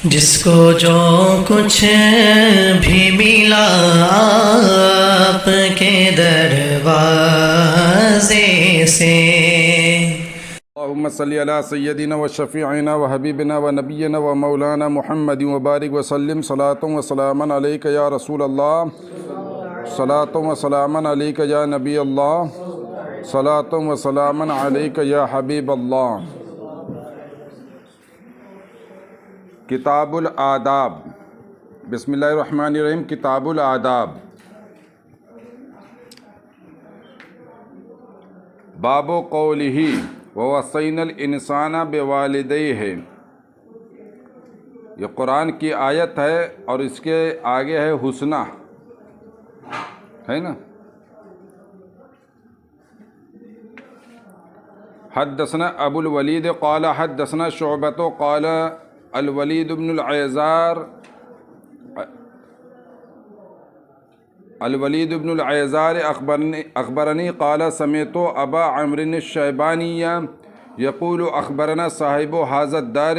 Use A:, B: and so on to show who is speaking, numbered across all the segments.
A: جس کو جو کچھ بھی ملا آپ کے دروازے سے،
B: اللهم صل على سيدنا وشفيعنا وحبيبنا ونبينا ومولانا محمد وبارك وسلم صلاة وسلاما عليك يا رسول الله، صلاة وسلاما عليك يا نبي الله، صلاة وسلاما عليك يا حبيب الله۔ کتاب الآداب، بسم اللہ الرحمن الرحیم۔ کتاب الآداب، باب قولہ ووصینا الانسان بوالدیہ، یہ قرآن کی آیت ہے اور اس کے آگے ہے حسنہ، ہے نا۔ حدثنا ابو الولید قال حدثنا شعبۃ قال الولید بن العیزار اخبرنی قال سمعت ابا عمرو الشیبانی یقول اخبرنا صاحب هذا الدار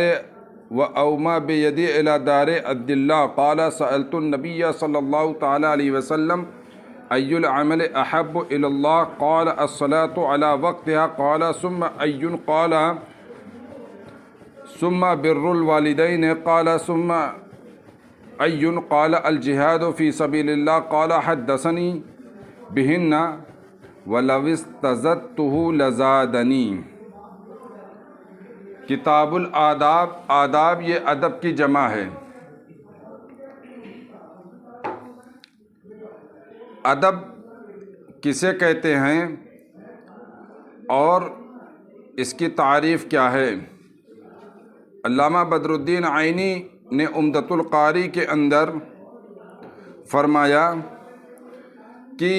B: واوما بیدی الى دار عبد الله قال سألت النبي صلی اللہ تعالی علیہ وسلم ای العمل احب الى الله قال الصلاة على وقتها قال ثم ای قال ثم بر الوالدین قال ثم ای قال الجہاد فی سبیل اللہ قال حدثنی بہن ولو استزدته لزادنی۔ کتاب الآداب، آداب یہ ادب کی جمع ہے۔ ادب کسے کہتے ہیں اور اس کی تعریف کیا ہے؟ علامہ بدر الدین عینی نے عمدۃ القاری کے اندر فرمایا کہ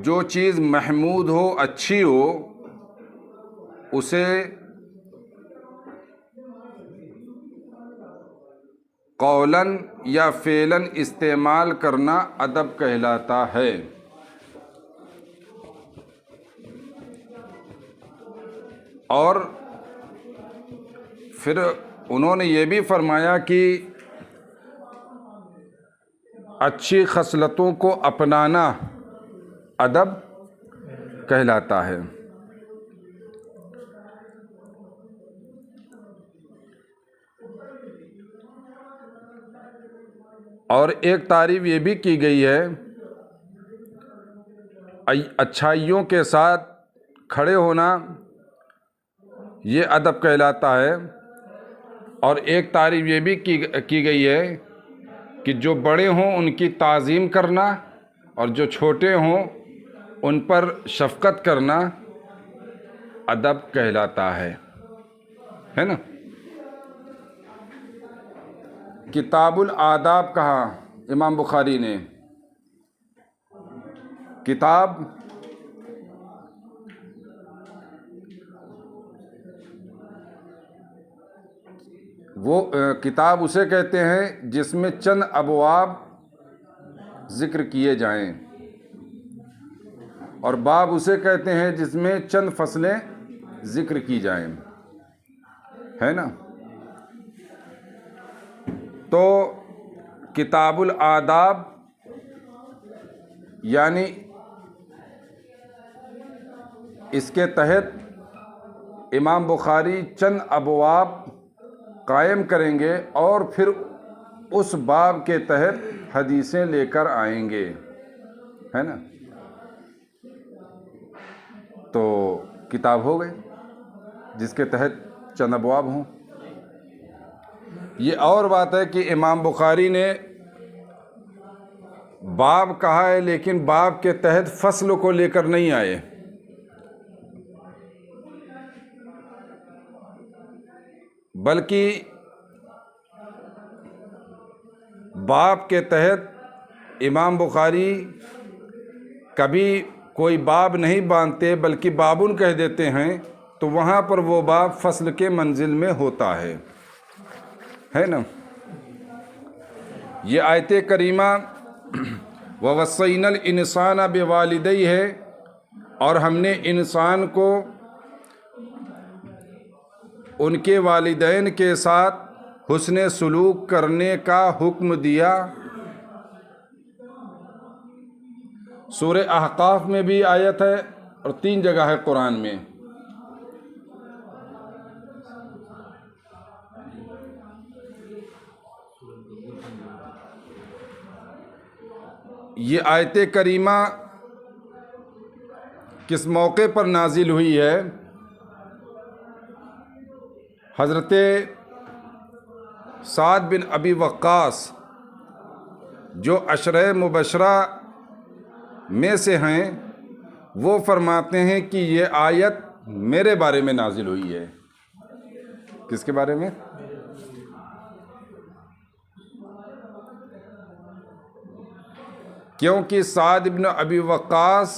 B: جو چیز محمود ہو، اچھی ہو، اسے قولاً یا فعلاً استعمال کرنا ادب کہلاتا ہے۔ اور پھر انہوں نے یہ بھی فرمایا کہ اچھی خصلتوں کو اپنانا ادب کہلاتا ہے۔ اور ایک تعریف یہ بھی کی گئی ہے، اچھائیوں کے ساتھ کھڑے ہونا یہ ادب کہلاتا ہے۔ اور ایک تعریف یہ بھی کی گئی ہے کہ جو بڑے ہوں ان کی تعظیم کرنا اور جو چھوٹے ہوں ان پر شفقت کرنا ادب کہلاتا ہے نا۔ کتاب الآداب کہا امام بخاری نے؟ کتاب وہ کتاب اسے کہتے ہیں جس میں چند ابواب ذکر کیے جائیں، اور باب اسے کہتے ہیں جس میں چند فصلیں ذکر کی جائیں، ہے نا۔ تو کتاب الآداب یعنی اس کے تحت امام بخاری چند ابواب قائم کریں گے اور پھر اس باب کے تحت حدیثیں لے کر آئیں گے، ہے نا۔ تو کتاب ہو گئی جس کے تحت چند ابواب ہوں۔ یہ اور بات ہے کہ امام بخاری نے باب کہا ہے لیکن باب کے تحت فصل کو لے کر نہیں آئے، بلکہ باب کے تحت امام بخاری کبھی کوئی باب نہیں باندھتے بلکہ بابن کہہ دیتے ہیں، تو وہاں پر وہ باب فصل کے منزل میں ہوتا ہے نا۔ یہ آیت کریمہ وَوَصَّيْنَا الْإِنسَانَ بِوَالِدَيْهِ ہے، اور ہم نے انسان کو ان کے والدین کے ساتھ حسن سلوک کرنے کا حکم دیا۔ سورہ احقاف میں بھی آیت ہے اور 3 جگہ ہے قرآن میں۔ یہ آیت کریمہ کس موقع پر نازل ہوئی ہے؟ حضرت سعد بن ابی وقاص جو عشرہ مبشرہ میں سے ہیں، وہ فرماتے ہیں کہ یہ آیت میرے بارے میں نازل ہوئی ہے۔ کس کے بارے میں؟ کیونکہ سعد بن ابی وقاص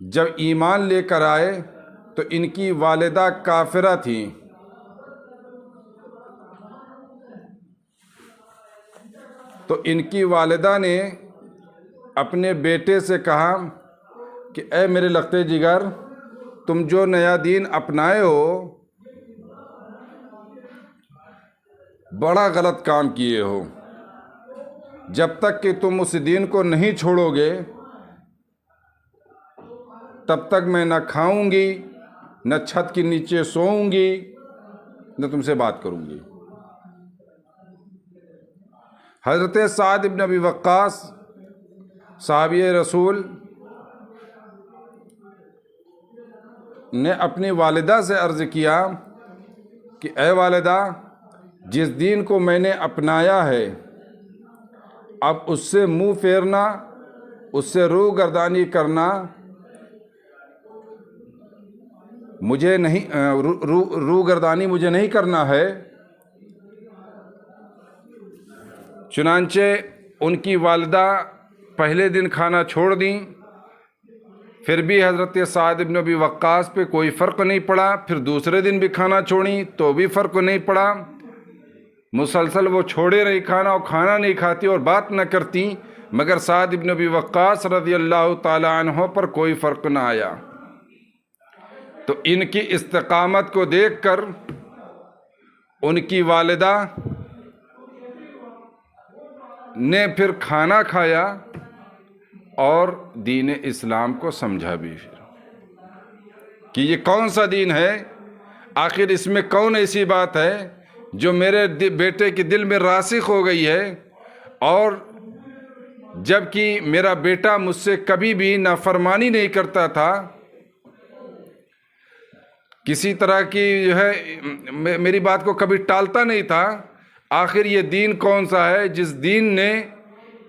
B: جب ایمان لے کر آئے تو ان کی والدہ کافرہ تھیں، تو ان کی والدہ نے اپنے بیٹے سے کہا کہ اے میرے لخت جگر، تم جو نیا دین اپنائے ہو بڑا غلط کام کیے ہو، جب تک کہ تم اس دین کو نہیں چھوڑو گے تب تک میں نہ کھاؤں گی، نہ چھت کے نیچے سوؤں گی، نہ تم سے بات کروں گی۔ حضرت سعد بن ابی وقاص صحابی رسول نے اپنی والدہ سے عرض کیا کہ اے والدہ، جس دین کو میں نے اپنایا ہے اب اس سے منہ پھیرنا، اس سے روگردانی کرنا مجھے نہیں، روگردانی مجھے نہیں کرنا ہے۔ چنانچہ ان کی والدہ پہلے دن کھانا چھوڑ دیں، پھر بھی حضرت سعد بن ابی وقاص پہ کوئی فرق نہیں پڑا، پھر دوسرے دن بھی کھانا چھوڑیں تو بھی فرق نہیں پڑا، مسلسل وہ چھوڑے رہی کھانا اور کھانا نہیں کھاتی اور بات نہ کرتی، مگر سعد بن ابی وقاص رضی اللہ تعالی عنہ پر کوئی فرق نہ آیا۔ تو ان کی استقامت کو دیکھ کر ان کی والدہ نے پھر کھانا کھایا اور دین اسلام کو سمجھا بھی کہ یہ کون سا دین ہے، آخر اس میں کون ایسی بات ہے جو میرے بیٹے کے دل میں راسخ ہو گئی ہے، اور جبکہ میرا بیٹا مجھ سے کبھی بھی نافرمانی نہیں کرتا تھا، کسی طرح کی جو ہے میری بات کو کبھی ٹالتا نہیں تھا، آخر یہ دین کون سا ہے جس دین نے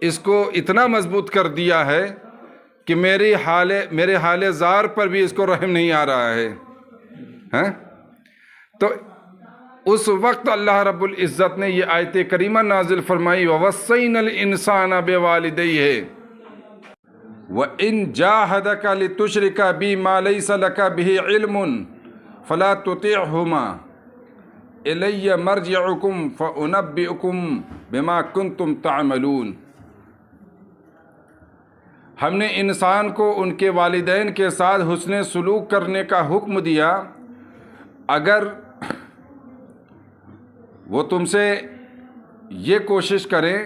B: اس کو اتنا مضبوط کر دیا ہے کہ میرے حال زار پر بھی اس کو رحم نہیں آ رہا ہے، ہاں؟ تو اس وقت اللہ رب العزت نے یہ آیت کریمہ نازل فرمائی، وَوَصَّيْنَا الْإِنسَانَ بِوَالِدَيْهِ وَإِن جَاهَدَكَ لِتُشْرِكَ بِي مَا لَيْسَ لَكَ بِهِ عِلْمٌ فَلَا تُطِعْهُمَا إِلَيَّ مَرْجِعُكُمْ فَأُنَبِّئُكُمْ بِمَا كُنْتُمْ تَعْمَلُونَ۔ ہم نے انسان کو ان کے والدین کے ساتھ حسن سلوک کرنے کا حکم دیا، اگر وہ تم سے یہ کوشش کریں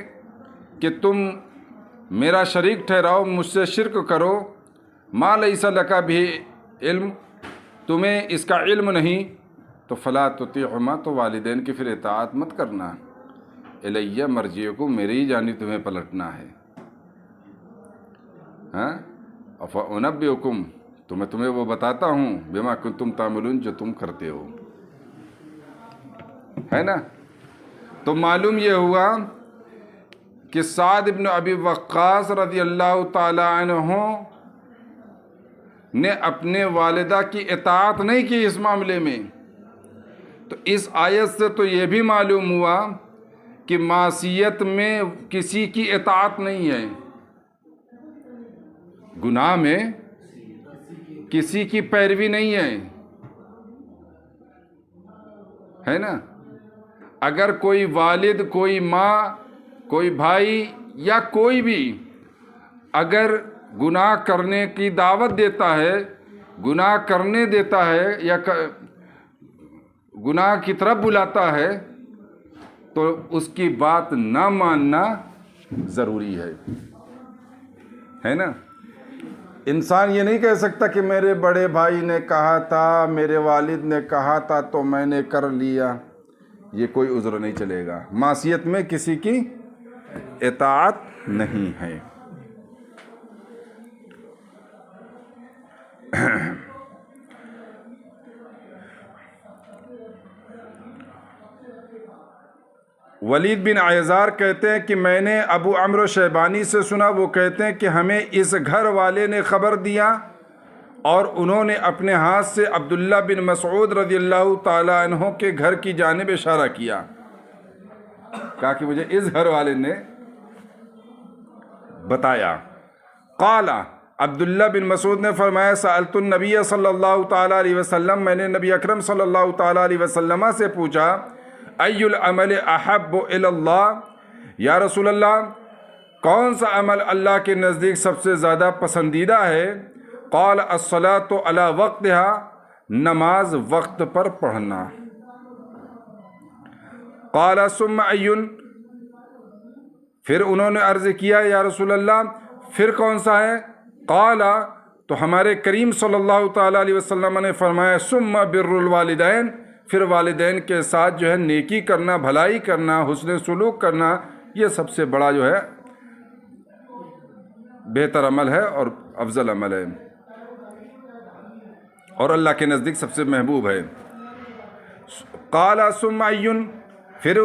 B: کہ تم میرا شریک ٹھہراؤ، مجھ سے شرک کرو، ما لیس لک بھی علم، تمہیں اس کا علم نہیں، تو فلا تطیعہما، تو والدین کی پھر اطاعت مت کرنا، الیہ مرجعکم، میری ہی جانب تمہیں پلٹنا ہے، ہاں؟ فانبئکم، تو میں تمہیں وہ بتاتا ہوں، بما کنتم تعملون، جو تم کرتے ہو، ہے نا؟ تو معلوم یہ ہوا کہ سعد بن ابی وقاص رضی اللہ تعالی عنہ نے اپنے والدہ کی اطاعت نہیں کی اس معاملے میں۔ تو اس آیت سے تو یہ بھی معلوم ہوا کہ معصیت میں کسی کی اطاعت نہیں ہے، گناہ میں کسی کی پیروی نہیں ہے نا؟ اگر کوئی والد، کوئی ماں، کوئی بھائی یا کوئی بھی اگر گناہ کرنے کی دعوت دیتا ہے، گناہ کرنے دیتا ہے، یا گناہ کی طرف بلاتا ہے تو اس کی بات نہ ماننا ضروری ہے نا. انسان یہ نہیں کہہ سکتا کہ میرے بڑے بھائی نے کہا تھا، میرے والد نے کہا تھا تو میں نے کر لیا. یہ کوئی عذر نہیں چلے گا. معصیت میں کسی کی اطاعت نہیں ہے. ولید بن عیزار کہتے ہیں کہ میں نے ابو عمرو شیبانی سے سنا، وہ کہتے ہیں کہ ہمیں اس گھر والے نے خبر دیا اور انہوں نے اپنے ہاتھ سے عبداللہ بن مسعود رضی اللہ تعالی عنہ کے گھر کی جانب اشارہ کیا، کہا کہ مجھے اس گھر والے نے بتایا. قال عبداللہ بن مسعود نے فرمایا سألت النبی صلی اللہ تعالی علیہ وسلم، میں نے نبی اکرم صلی اللہ تعالی علیہ وسلم سے پوچھا ای العمل احب الی اللہ، یا رسول اللہ کون سا عمل اللہ کے نزدیک سب سے زیادہ پسندیدہ ہے؟ قال الصلاۃ علی وقتها، نماز وقت پر پڑھنا. قال ثم ای، پھر انہوں نے عرض کیا یا رسول اللہ پھر کون سا ہے؟ قال، تو ہمارے کریم صلی اللہ تعالی علیہ وسلم نے فرمایا ثم بر الوالدین، پھر والدین کے ساتھ جو ہے نیکی کرنا، بھلائی کرنا، حسن سلوک کرنا، یہ سب سے بڑا جو ہے بہتر عمل ہے اور افضل عمل ہے اور اللہ کے نزدیک سب سے محبوب ہے. قال ثم ای، پھر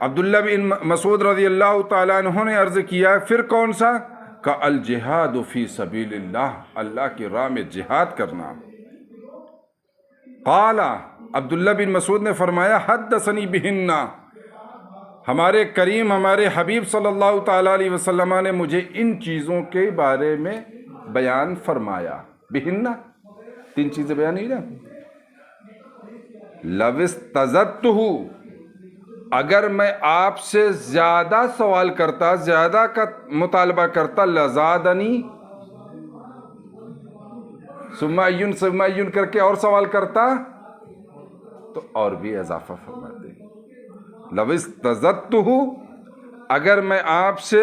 B: عبداللہ بن مسعود رضی اللہ تعالیٰ عنہ نے عرض کیا پھر کون سا؟ کہ الجہاد فی سبیل اللہ، اللہ کی راہ میں جہاد کرنا. قال، عبداللہ بن مسعود نے فرمایا حدثنی بہن، ہمارے کریم ہمارے حبیب صلی اللہ تعالیٰ علیہ وسلم نے مجھے ان چیزوں کے بارے میں بیان فرمایا. بہن 3 چیزیں بیان نہیں نا. لو استزدتہ، اگر میں آپ سے زیادہ سوال کرتا، زیادہ کا مطالبہ کرتا، لزادنی، ثم ایون کر کے اور سوال کرتا تو اور بھی اضافہ فرماتے. لو استزدتہ، اگر میں آپ سے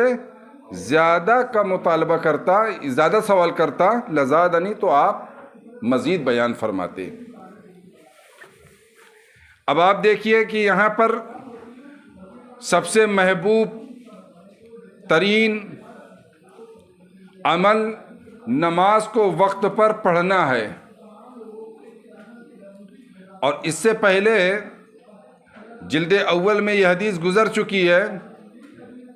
B: زیادہ کا مطالبہ کرتا، زیادہ سوال کرتا، لزادنی، تو آپ مزید بیان فرماتے. اب آپ دیکھیے کہ یہاں پر سب سے محبوب ترین عمل نماز کو وقت پر پڑھنا ہے. اور اس سے پہلے جلد اول میں یہ حدیث گزر چکی ہے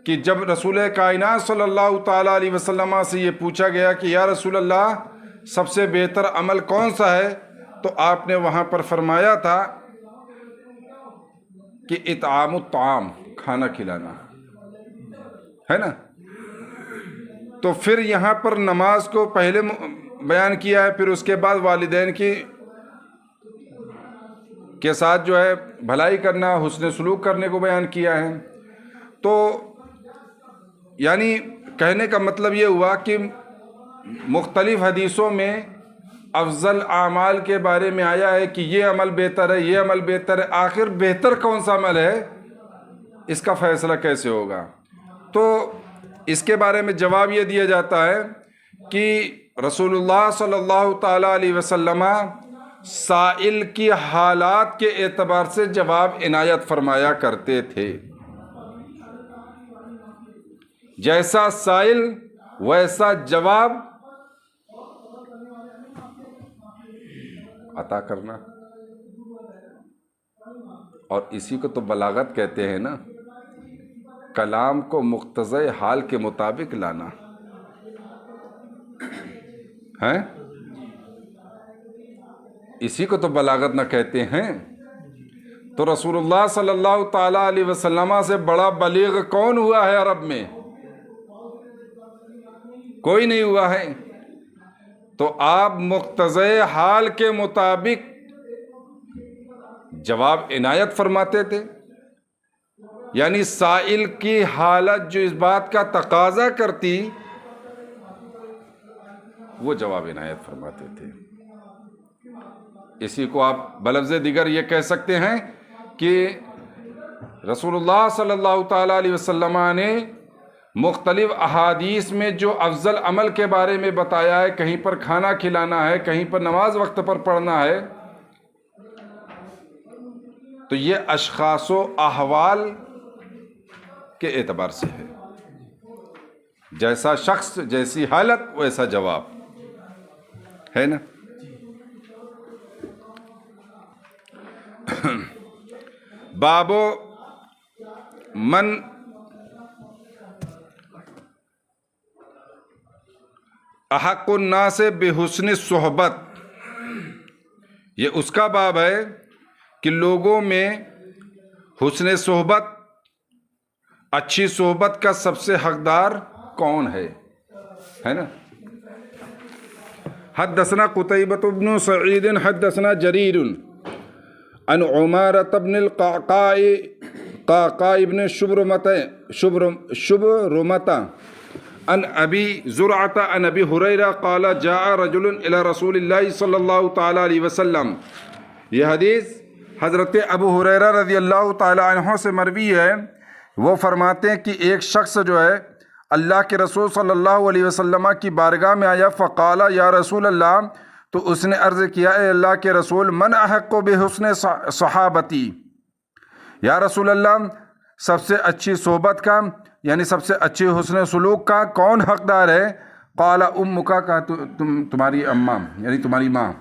B: کہ جب رسول کائنات صلی اللہ تعالیٰ علیہ وسلم سے یہ پوچھا گیا کہ یا رسول اللہ سب سے بہتر عمل کون سا ہے، تو آپ نے وہاں پر فرمایا تھا کہ اطعام الطعام، کھانا کھلانا ہے نا. تو پھر یہاں پر نماز کو پہلے بیان کیا ہے، پھر اس کے بعد والدین کے ساتھ جو ہے بھلائی کرنا، حسن سلوک کرنے کو بیان کیا ہے. تو یعنی کہنے کا مطلب یہ ہوا کہ مختلف حدیثوں میں افضل اعمال کے بارے میں آیا ہے کہ یہ عمل بہتر ہے، یہ عمل بہتر ہے. آخر بہتر کون سا عمل ہے، اس کا فیصلہ کیسے ہوگا؟ تو اس کے بارے میں جواب یہ دیا جاتا ہے کہ رسول اللہ صلی اللہ تعالیٰ علیہ وسلم سائل کی حالات کے اعتبار سے جواب عنایت فرمایا کرتے تھے. جیسا سائل ویسا جواب عطا کرنا. اور اسی کو تو بلاغت کہتے ہیں نا، کلام کو مقتضی حال کے مطابق لانا ہے. اسی کو تو بلاغت نہ کہتے ہیں. تو رسول اللہ صلی اللہ تعالیٰ علیہ وسلم سے بڑا بلیغ کون ہوا ہے عرب میں؟ کوئی نہیں ہوا ہے. تو آپ مقتضی حال کے مطابق جواب عنایت فرماتے تھے. یعنی سائل کی حالت جو اس بات کا تقاضا کرتی وہ جواب عنایت فرماتے تھے. اسی کو آپ بلفظ دیگر یہ کہہ سکتے ہیں کہ رسول اللہ صلی اللہ تعالیٰ علیہ وسلم نے مختلف احادیث میں جو افضل عمل کے بارے میں بتایا ہے، کہیں پر کھانا کھلانا ہے، کہیں پر نماز وقت پر پڑھنا ہے، تو یہ اشخاص و احوال کے اعتبار سے ہے، جیسا شخص جیسی حالت ویسا جواب ہے نا۔ بابو من احق الناس بحسن صحبت، یہ اس کا باب ہے کہ لوگوں میں حسن صحبت، اچھی صحبت کا سب سے حقدار کون ہے نا۔ حدثنا قتيبة بن سعيد حدثنا جرير عن عمارة بن القعقاع بن شبرمة عن أبي زرعة عن أبي هريرة قال جاء رجل إلى رسول الله صلى الله تعالى عليه وسلم۔ یہ حدیث حضرت ابو ہریرہ رضی اللہ تعالی عنہ سے مروی ہے، وہ فرماتے ہیں کہ ایک شخص جو ہے اللہ کے رسول صلی اللہ علیہ وسلم کی بارگاہ میں آیا، فقال یا رسول اللہ، تو اس نے عرض کیا اے اللہ کے رسول، من احق بحسن صحابتی، یا رسول اللہ سب سے اچھی صحبت کا یعنی سب سے اچھی حسن سلوک کا کون حقدار ہے؟ قال امک، کہا تمہاری اماں یعنی تمہاری ماں۔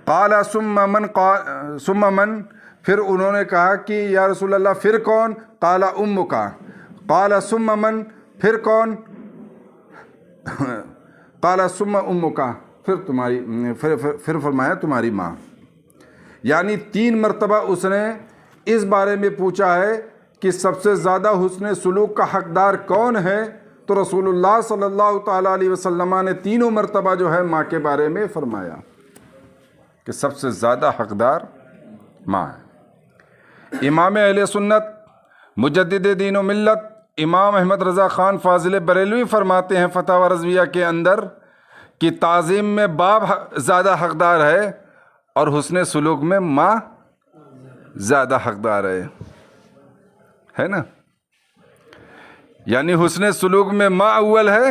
B: قال ثم من، پھر انہوں نے کہا کہ یا رسول اللہ پھر کون؟ قال امک، قال ثم من، پھر کون؟ قال ثم امک، پھر فرمایا تمہاری ماں۔ یعنی 3 مرتبہ اس نے اس بارے میں پوچھا ہے کہ سب سے زیادہ حسن سلوک کا حقدار کون ہے، تو رسول اللہ صلی اللہ تعالیٰ علیہ وسلم نے 3 مرتبہ جو ہے ماں کے بارے میں فرمایا کہ سب سے زیادہ حقدار ماں ہے۔ امام اہل سنت مجدد دین و ملت امام احمد رضا خان فاضل بریلوی فرماتے ہیں فتاوی رضویہ کے اندر کہ تعظیم میں باپ زیادہ حقدار ہے اور حسن سلوک میں ماں زیادہ حقدار ہے نا۔ یعنی حسن سلوک میں ماں اول ہے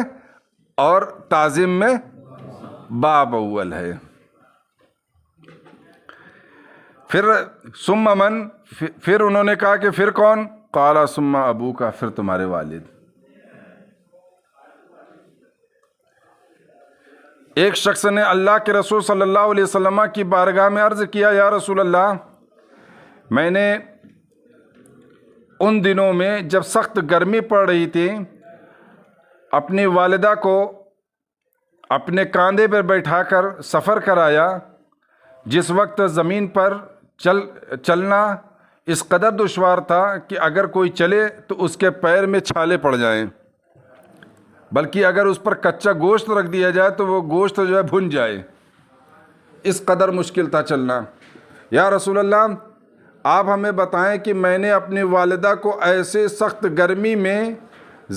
B: اور تعظیم میں باپ اول ہے۔ پھر ثم من، پھر انہوں نے کہا کہ پھر کون؟ قال ثم ابوک، پھر تمہارے والد۔ ایک شخص نے اللہ کے رسول صلی اللہ علیہ وسلم کی بارگاہ میں عرض کیا یا رسول اللہ، میں نے ان دنوں میں جب سخت گرمی پڑ رہی تھی اپنی والدہ کو اپنے کاندھے پر بیٹھا کر سفر کرایا، جس وقت زمین پر چلنا اس قدر دشوار تھا کہ اگر کوئی چلے تو اس کے پیر میں چھالے پڑ جائیں، بلکہ اگر اس پر کچا گوشت رکھ دیا جائے تو وہ گوشت جو ہے بھن جائے، اس قدر مشکل تھا چلنا۔ یا رسول اللہ آپ ہمیں بتائیں کہ میں نے اپنی والدہ کو ایسے سخت گرمی میں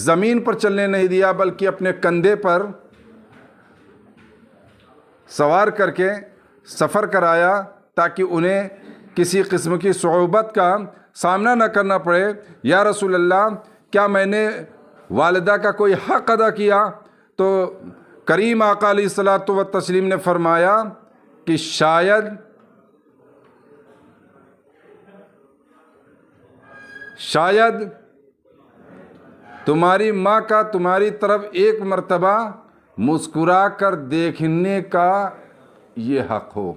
B: زمین پر چلنے نہیں دیا بلکہ اپنے کندھے پر سوار کر کے سفر کرایا تاکہ انہیں کسی قسم کی صعوبت کا سامنا نہ کرنا پڑے۔ یا رسول اللہ کیا میں نے والدہ کا کوئی حق ادا کیا؟ تو کریم آقا علیہ الصلوۃ والتسلیم نے فرمایا کہ شاید تمہاری ماں کا تمہاری طرف ایک مرتبہ مسکرا کر دیکھنے کا یہ حق ہو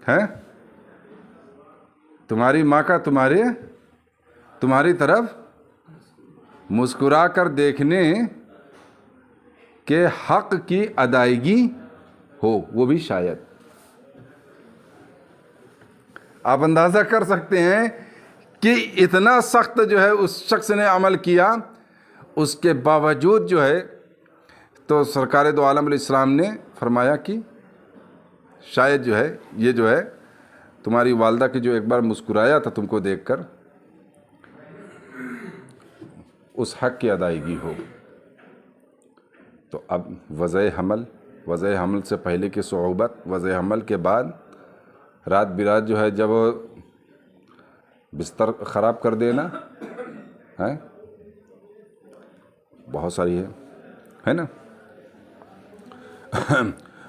B: ہے، تمہاری ماں کا تمہاری طرف مسکرا کر دیکھنے کے حق کی ادائیگی ہو، وہ بھی شاید۔ آپ اندازہ کر سکتے ہیں کہ اتنا سخت جو ہے اس شخص نے عمل کیا، اس کے باوجود جو ہے تو سرکار دو عالم علیہ السلام نے فرمایا کہ شاید جو ہے یہ جو ہے تمہاری والدہ کی جو ایک بار مسکرایا تھا تم کو دیکھ کر، اس حق کی ادائیگی ہو۔ تو اب وضع حمل وضع حمل سے پہلے کی صعوبت، وضع حمل کے بعد رات برات جو ہے جب بستر خراب کر دینا ہے، بہت ساری ہے نا۔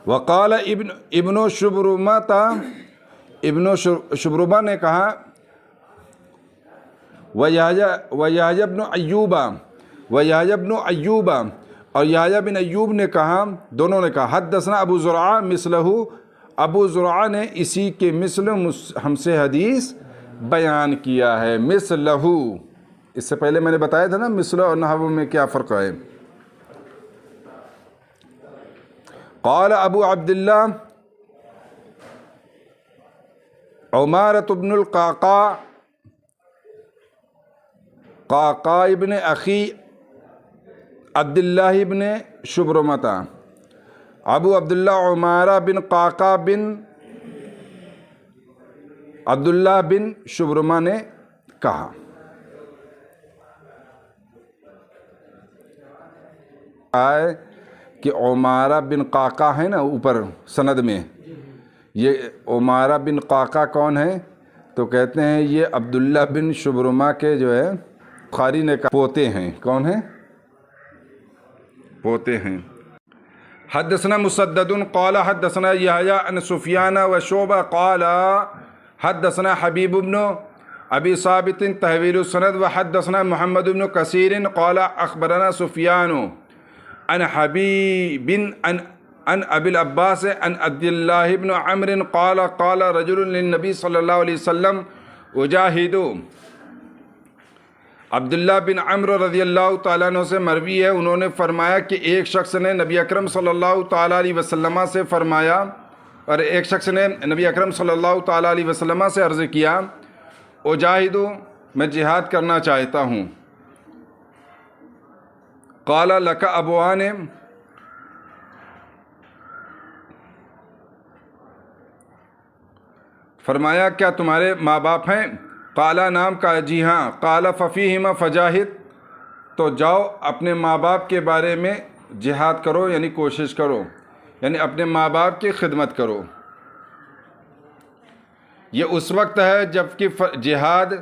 B: وقال ابن شبرمہ ابن شبرمہ نے کہا وَيَحْيَى بْنُ أَيُّوبَ اور یحییٰ بن ایوب نے کہا، دونوں نے کہا حدثنا ابو زرعہ مثلہ، ابو زرعہ نے اسی کے مثل ہم سے حدیث بیان کیا ہے، مثلہ، اس سے پہلے میں نے بتایا تھا نا مثلہ اور نحو میں کیا فرق ہے۔ قال ابو عبداللہ عمارۃ بن القعقاع قعقاع ابن اخی عبداللہ ابن شبرمہ، ابو عبداللہ عمارہ بن قعقاع بن عبداللہ بن شبرمہ نے کہا۔ آئے کہ عمارہ بن قعقاع ہے نا اوپر سند میں، یہ عمارہ بن قعقاع کون ہے؟ تو کہتے ہیں یہ عبداللہ بن شبرمہ کے جو ہے بخاری نے کہا پوتے ہیں۔ کون ہیں؟ پوتے ہیں۔ حدثنا مسدد قال حدثنا یحییٰ عن سفیان وشعبہ قال حدثنا حبیب بن ابی ثابت تحویل السند وحدثنا محمد بن کثیر قال اخبرنا سفیان عن حبیب عن ابی العباس عن عبد اللہ بن عمرو قال قال رجل للنبی صلی اللہ علیہ وسلم اجاہد۔ عبداللہ بن عمرو رضی اللہ تعالیٰ عنہ سے مروی ہے، انہوں نے فرمایا کہ ایک شخص نے نبی اکرم صلی اللہ تعالیٰ علیہ وسلم سے فرمایا، اور ایک شخص نے نبی اکرم صلی اللہ تعالیٰ علیہ وسلم سے عرض کیا اجاہدو، میں جہاد کرنا چاہتا ہوں۔ قال لک ابوان، فرمایا کیا تمہارے ماں باپ ہیں؟ قال نام، کہا جی ہاں۔ قال ففیہما فجاہد، تو جاؤ اپنے ماں باپ کے بارے میں جہاد کرو، یعنی کوشش کرو، یعنی اپنے ماں باپ کی خدمت کرو۔ یہ اس وقت ہے جب کہ جہاد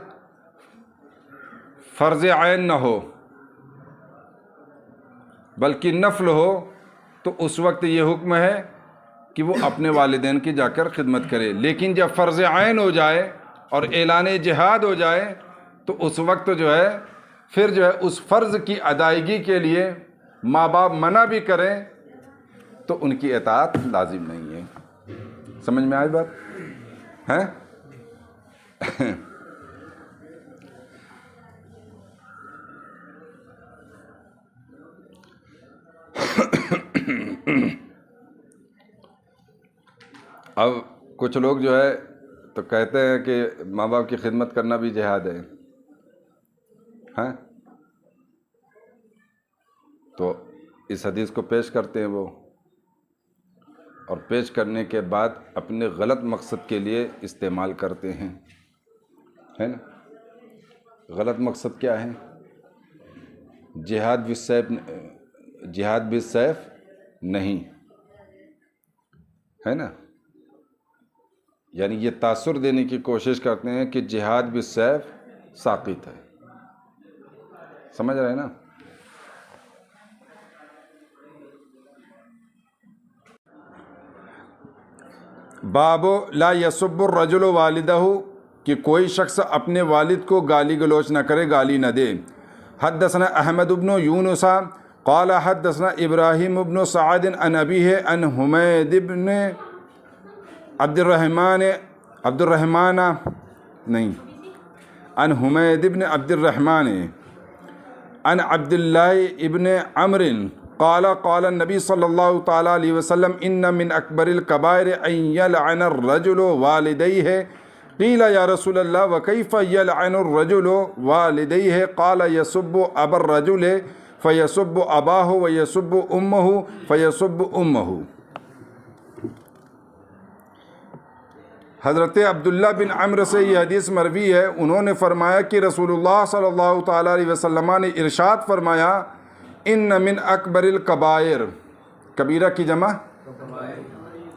B: فرض عین نہ ہو بلکہ نفل ہو، تو اس وقت یہ حکم ہے کہ وہ اپنے والدین کی جا کر خدمت کرے۔ لیکن جب فرض عین ہو جائے اور اعلان جہاد ہو جائے تو اس وقت جو ہے پھر جو ہے اس فرض کی ادائیگی کے لیے ماں باپ منع بھی کریں تو ان کی اطاعت لازم نہیں ہے۔ سمجھ میں آئی بات ہے؟ اب کچھ لوگ جو ہے تو کہتے ہیں کہ ماں باپ کی خدمت کرنا بھی جہاد ہے، ہاں، تو اس حدیث کو پیش کرتے ہیں وہ، اور پیش کرنے کے بعد اپنے غلط مقصد کے لیے استعمال کرتے ہیں، ہے نا۔ غلط مقصد کیا ہے؟ جہاد بالسیف نہیں، ہے نا، یعنی یہ تاثر دینے کی کوشش کرتے ہیں کہ جہاد بالسیف ساقط ہے۔ سمجھ رہے ہیں نا؟ باب لا یسب الرجل والدہ، کہ کوئی شخص اپنے والد کو گالی گلوچ نہ کرے، گالی نہ دے۔ حدثنا احمد بن یونس قال حدثنا ابراہیم بن سعد عن ابیہ عن حمید بن عن حمید بن عبد الرحمن عن عبد اللہ ابن عمر قال قال النبی صلی اللہ تعالیٰ علیہ وسلم ان من اکبر الکبائر ان یلعن الرجل والدیہ قیل یا رسول اللہ وکیف یلعن الرجل والدیہ قال یسب ابا الرجل فیسب اباہ ویسب امہ فیسب امہ۔ حضرت عبداللہ بن عمرو سے یہ حدیث مروی ہے، انہوں نے فرمایا کہ رسول اللہ صلی اللہ تعالیٰ علیہ وسلم نے ارشاد فرمایا ان من اکبر الکبائر، کبیرہ کی جمع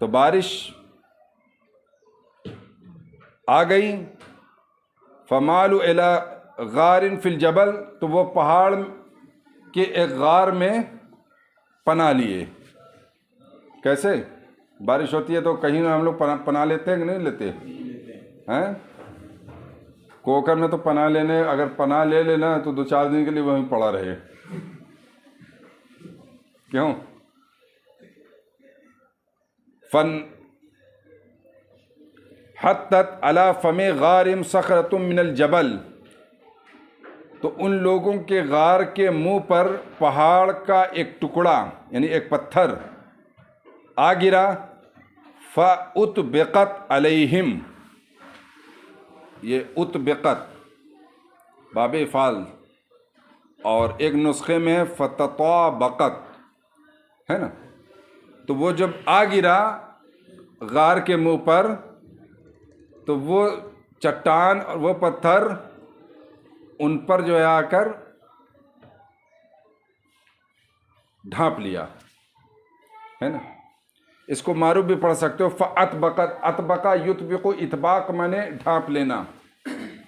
B: تو بارش آ گئی، فمالوا الی غار فی الجبل، تو وہ پہاڑ کے ایک غار میں پناہ لیے۔ کیسے؟ بارش ہوتی ہے تو کہیں ہم لوگ پناہ لیتے ہیں کہ نہیں لیتے ہیں؟ کوکر میں تو پناہ لینے، اگر پناہ لے لینا تو 2-4 دن کے لیے وہیں پڑا رہے۔ کیوں؟ فن حتت علی فم غار صخرۃ من الجبل، تو ان لوگوں کے غار کے منہ پر پہاڑ کا ایک ٹکڑا یعنی ایک پتھر آ گرا، فأطبقت علیہم، یہ اطبقت باب فعل، اور ایک نسخے میں فتطابقت ہے نا، تو وہ جب آ گرا غار کے منہ پر تو وہ چٹان اور وہ پتھر ان پر جو ہے آ کر ڈھانپ لیا، ہے نا۔ اس کو معروف بھی پڑھ سکتے ہو، فأطبقت، اطبقہ یطبق، اطباق مانے ڈھانپ لینا،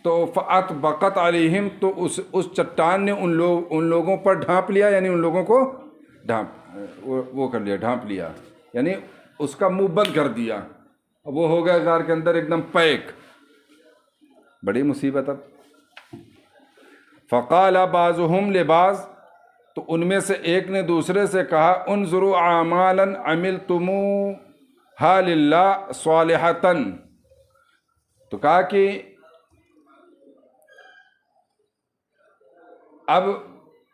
B: تو فأطبقت علیہم، تو اس چٹان نے ان لوگوں پر ڈھانپ لیا، یعنی ان لوگوں کو وہ کر لیا، ڈھانپ لیا، یعنی اس کا منہ بند کر دیا، اب وہ ہو گیا غار کے اندر ایک دم پیک۔ بڑی مصیبت اب۔ فقال بعضهم لبعض، تو ان میں سے ایک نے دوسرے سے کہا، انظروا اعمالا عملتموها للہ صالحۃ، تو کہا کہ اب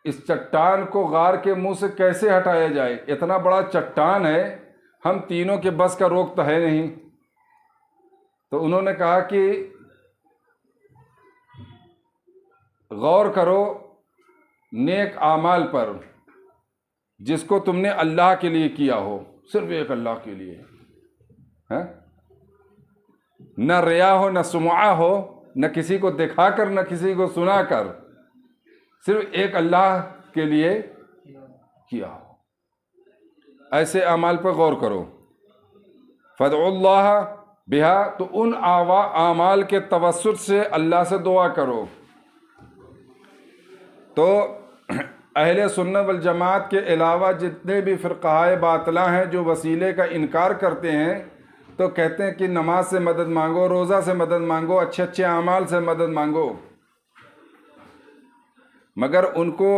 B: اس چٹان کو غار کے منہ سے کیسے ہٹایا جائے، اتنا بڑا چٹان ہے، ہم تینوں کے بس کا روک تو ہے نہیں۔ تو انہوں نے کہا کہ غور کرو نیک اعمال پر جس کو تم نے اللہ کے لیے کیا ہو، صرف ایک اللہ کے لیے، نہ ریا ہو، نہ سمعہ ہو، نہ کسی کو دکھا کر، نہ کسی کو سنا کر، صرف ایک اللہ کے لیے کیا ہو، ایسے اعمال پر غور کرو۔ فادعوا اللہ بہا، تو ان اعمال کے توسط سے اللہ سے دعا کرو۔ تو اہل سنت والجماعت کے علاوہ جتنے بھی فرقہ باطلہ ہیں جو وسیلے کا انکار کرتے ہیں، تو کہتے ہیں کہ نماز سے مدد مانگو، روزہ سے مدد مانگو، اچھے اچھے اعمال سے مدد مانگو، مگر ان کو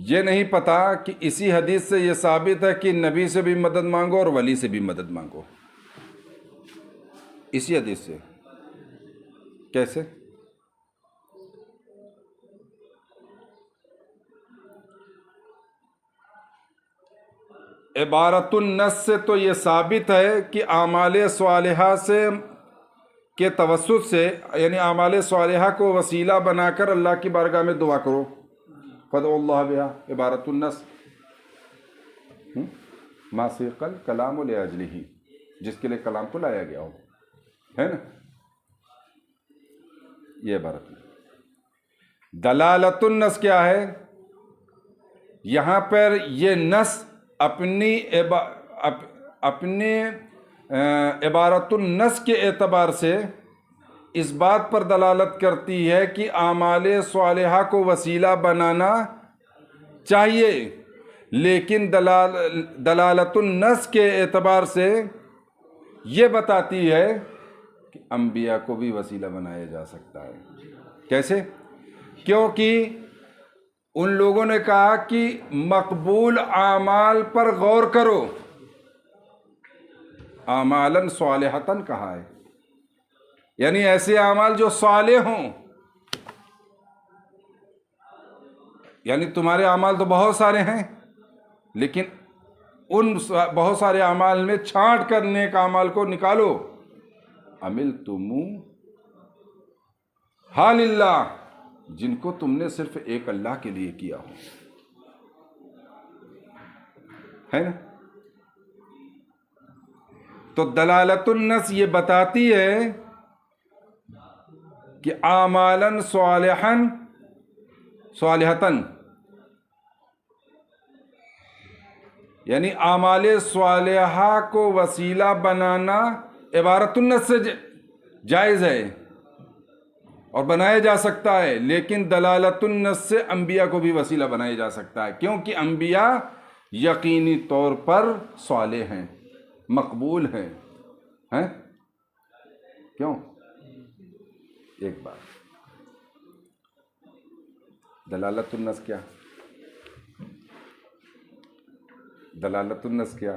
B: یہ نہیں پتا کہ اسی حدیث سے یہ ثابت ہے کہ نبی سے بھی مدد مانگو اور ولی سے بھی مدد مانگو، اسی حدیث سے۔ کیسے؟ عبارت النص سے تو یہ ثابت ہے کہ اعمال صالحہ سے کے توسط سے، یعنی اعمال صالحہ کو وسیلہ بنا کر اللہ کی بارگاہ میں دعا کرو، فادعوا اللہ بہا، عبارت النص ما سیق الکلام لاجلہ، جس کے لیے کلام کو لایا گیا ہو، ہے نا، یہ عبارت۔ دلالت النص کیا ہے؟ یہاں پر یہ نص اپنی عبارت النص کے اعتبار سے اس بات پر دلالت کرتی ہے کہ اعمال صالحہ کو وسیلہ بنانا چاہیے، لیکن دلالت النص کے اعتبار سے یہ بتاتی ہے کہ انبیاء کو بھی وسیلہ بنایا جا سکتا ہے۔ کیسے؟ کیونکہ ان لوگوں نے کہا کہ مقبول اعمال پر غور کرو، اعمالاً صالحتاً کہا ہے، یعنی ایسے اعمال جو صالح ہوں، یعنی تمہارے اعمال تو بہت سارے ہیں، لیکن ان بہت سارے اعمال میں چھانٹ کر نیک اعمال کو نکالو، عملتم حال اللہ، جن کو تم نے صرف ایک اللہ کے لیے کیا ہو، ہے نا۔ تو دلالت النص یہ بتاتی ہے کہ اعمالاً صالحتاً یعنی اعمال صالحہ کو وسیلہ بنانا عبارت النص سے جائز ہے اور بنایا جا سکتا ہے، لیکن دلالت النص سے انبیاء کو بھی وسیلہ بنایا جا سکتا ہے، کیونکہ انبیاء یقینی طور پر صالح ہیں، مقبول ہیں، کیوں؟ ایک بات، دلالت النص کیا؟ دلالت النص کیا؟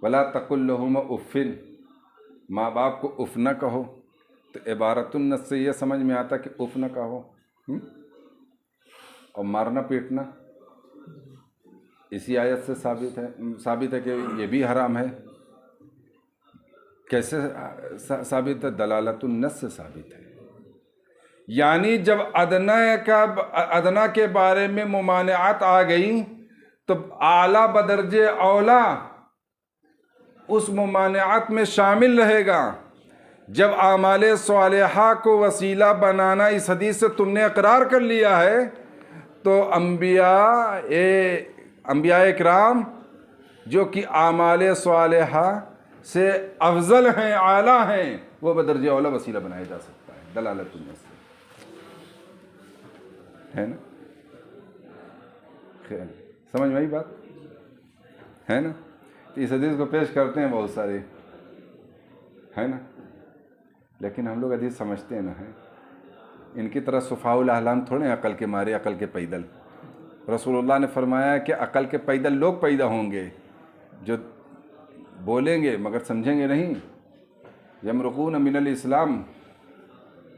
B: وَلَا تَقُلْ لَهُمَا اُفٍّ، ماں باپ کو اف نہ کہو، تو عبارت النص سے یہ سمجھ میں آتا کہ اف نہ کہو، اور مارنا پیٹنا اسی آیت سے ثابت ہے کہ یہ بھی حرام ہے۔ کیسے ثابت ہے؟ دلالت النص سے ثابت ہے، یعنی جب ادنا کے بارے میں ممانعت آ گئی تو اعلیٰ بدرجے اولا اس ممانعت میں شامل رہے گا۔ جب اعمال صالحہ کو وسیلہ بنانا اس حدیث سے تم نے اقرار کر لیا ہے، تو انبیاء اکرام جو کہ اعمال صالحہ سے افضل ہیں، اعلیٰ ہیں، وہ بدرجہ اولا وسیلہ بنایا جا سکتا ہے دلالت النص سے، ہے نا؟ خیر، سمجھ میں آئی بات؟ ہے نا؟ اس حدیث کو پیش کرتے ہیں بہت سارے، ہے نا، لیکن ہم لوگ حدیث سمجھتے ہیں نا، ہے ان کی طرح سفہاء الاحلام تھوڑے عقل کے مارے، عقل کے پیدل۔ رسول اللہ نے فرمایا کہ عقل کے پیدل لوگ پیدا ہوں گے جو بولیں گے مگر سمجھیں گے نہیں، یمرقون من الاسلام،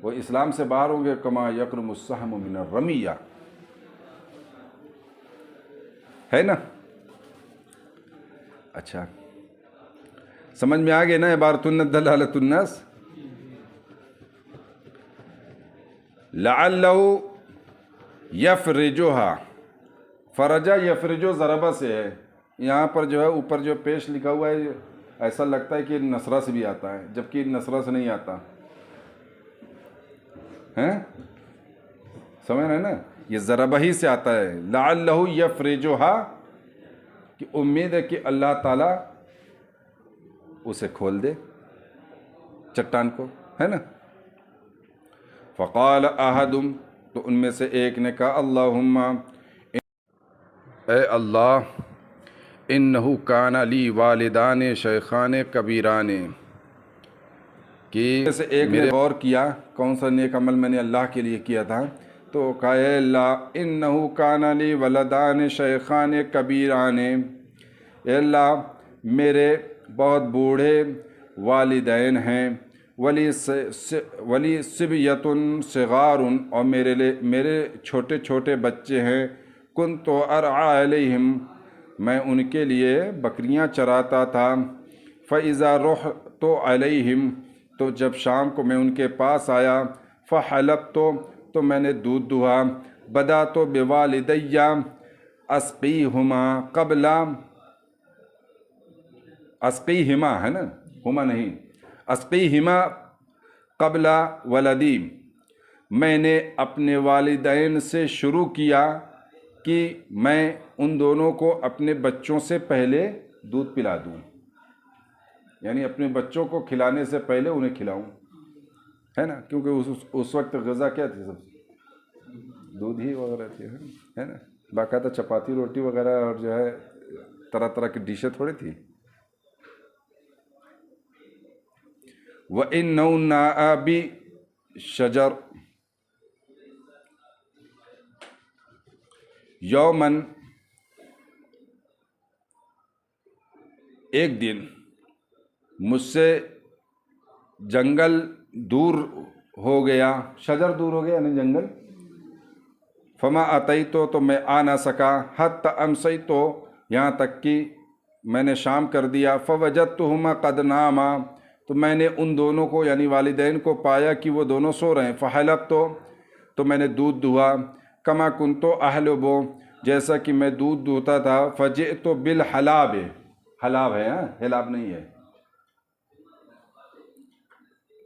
B: وہ اسلام سے باہر ہوں گے، کما یقرم السہم من الرمیہ، ہے نا؟ اچھا، سمجھ میں آگے نا عبارت النص دلالت النص؟ لعلہ یفرجھا، فرجا یفرجو ضربہ سے ہے، یہاں پر جو ہے اوپر جو پیش لکھا ہوا ہے ایسا لگتا ہے کہ نصرہ سے بھی آتا ہے، جبکہ نصرہ سے نہیں آتا، ہیں؟ سمجھ رہے ہیں نا؟ یہ ضربہ ہی سے آتا ہے، لعلہ یفرجھا، کہ امید ہے کہ اللہ تعالیٰ اسے کھول دے چٹان کو، ہے نا؟ فقال احدم، تو ان میں سے ایک نے کہا اللہم، اے اللہ، انہو کان لی والدان شیخان کبیران، کہ سے ایک نے غور کیا کون سا نیک عمل میں نے اللہ کے لیے کیا تھا، تو کہا اے اللہ انہو کان لی ولدان شیخان کبیران، اے اللہ میرے بہت بوڑھے والدین ہیں، ولی صبیۃ صغار، اور میرے چھوٹے چھوٹے بچے ہیں، کنت ارعی علیہم، میں ان کے لیے بکریاں چراتا تھا، فاذا رحت علیہم، تو جب شام کو میں ان کے پاس آیا، فحلبت، تو میں نے دودھ دہا، بدأت بوالدی اسقیہما قبل، اسقیہما ہے نا، ہما نہیں، اسقیہما قبل ولدی، میں نے اپنے والدین سے شروع کیا کہ میں ان دونوں کو اپنے بچوں سے پہلے دودھ پلا دوں، یعنی اپنے بچوں کو کھلانے سے پہلے انہیں کھلاؤں، ہے نا؟ کیونکہ اس وقت غذا کیا تھی؟ سب دودھ ہی وغیرہ تھی، ہے نا؟ باقاعدہ چپاتی روٹی وغیرہ اور جو ہے طرح طرح کی ڈشیں تھوڑی تھی۔ وَإِنَّهُ بِشَجَرٍ یومن، ایک دن مجھ سے جنگل دور ہو گیا، شجر دور ہو گیا یعنی جنگل، فما اتیتو، تو میں آ نہ سکا، حتی امسیتو، یہاں تک کہ میں نے شام کر دیا، فوجدتہما قد ناما، تو میں نے ان دونوں کو یعنی والدین کو پایا کہ وہ دونوں سو رہے ہیں، فحلبتو، تو میں نے دودھ دہا، کما کنتو احلبو، جیسا کہ میں دودھ دہتا تھا، فجئتو بالحلاب، حلاب ہے ہاں، حلاب نہیں ہے،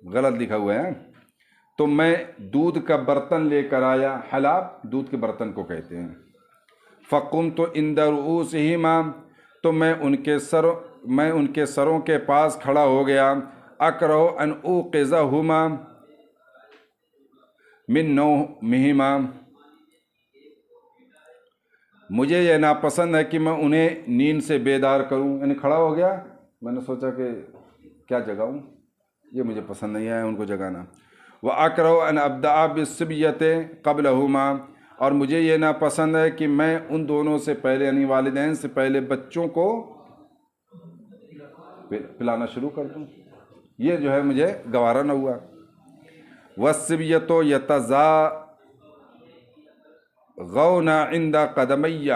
B: غلط لکھا ہوا ہے، تو میں دودھ کا برتن لے کر آیا. حلاب دودھ کے برتن کو کہتے ہیں. فقمت عند رؤوسہما، تو میں ان کے سروں کے پاس کھڑا ہو گیا. اکرہ ان اوقظہما من نومہما، مجھے یہ ناپسند ہے کہ میں انہیں نیند سے بیدار کروں. یعنی کھڑا ہو گیا، میں نے سوچا کہ کیا جگاؤں، یہ مجھے پسند نہیں آیا ان کو جگانا. وَأَكْرَهُ أَنْ أَبْدَأَ بِالصِّبْيَةِ قَبْلَهُمَا، اور مجھے یہ ناپسند ہے کہ میں ان دونوں سے پہلے یعنی والدین سے پہلے بچوں کو پلانا شروع کر دوں. یہ جو ہے مجھے گوارا نہ ہوا. وَالصِّبْيَةُ يَتَزَاغَوْنَ عِنْدَ قَدَمَيَّ،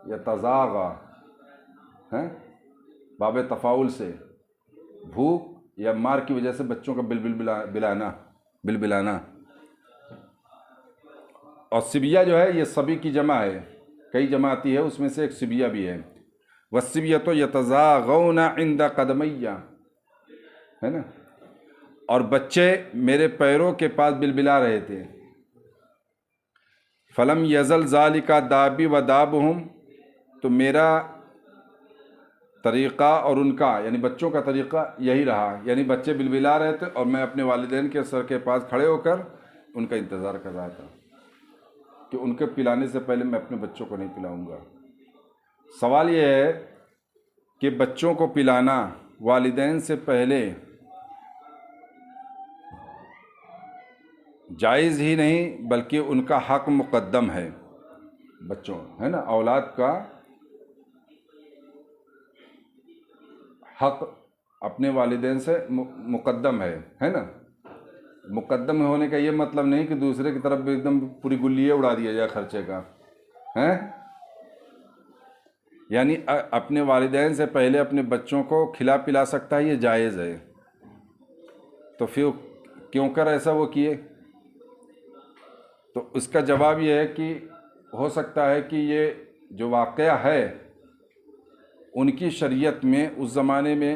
B: یتزاغا ہیں باب تفاعل سے، بھوک یا مار کی وجہ سے بچوں کا بلبلانا. اور سبیہ جو ہے یہ سبی کی جمع ہے، کئی جمع آتی ہے، اس میں سے ایک سبیہ بھی ہے. والسبیۃ یتزاغون عند قدمی، ہے نا، اور بچے میرے پیروں کے پاس بلبلا رہے تھے. فلم یزل ذالک دابی و دابہم، تو میرا طریقہ اور ان کا یعنی بچوں کا طریقہ یہی رہا. یعنی بچے بلبلا رہے تھے اور میں اپنے والدین کے سر کے پاس کھڑے ہو کر ان کا انتظار کر رہا تھا کہ ان کے پلانے سے پہلے میں اپنے بچوں کو نہیں پلاؤں گا. سوال یہ ہے کہ بچوں کو پلانا والدین سے پہلے جائز ہی نہیں بلکہ ان کا حق مقدم ہے. بچوں ہے نا، اولاد کا حق اپنے والدین سے مقدم ہے نا. مقدم ہونے کا یہ مطلب نہیں کہ دوسرے کی طرف ایک دم پوری گلیے اڑا دیا جائے خرچے کا، ہیں. یعنی اپنے والدین سے پہلے اپنے بچوں کو کھلا پلا سکتا ہے، یہ جائز ہے. تو پھر کیوں کر ایسا وہ کیے؟ تو اس کا جواب یہ ہے کہ ہو سکتا ہے کہ یہ جو واقعہ ہے ان کی شریعت میں اس زمانے میں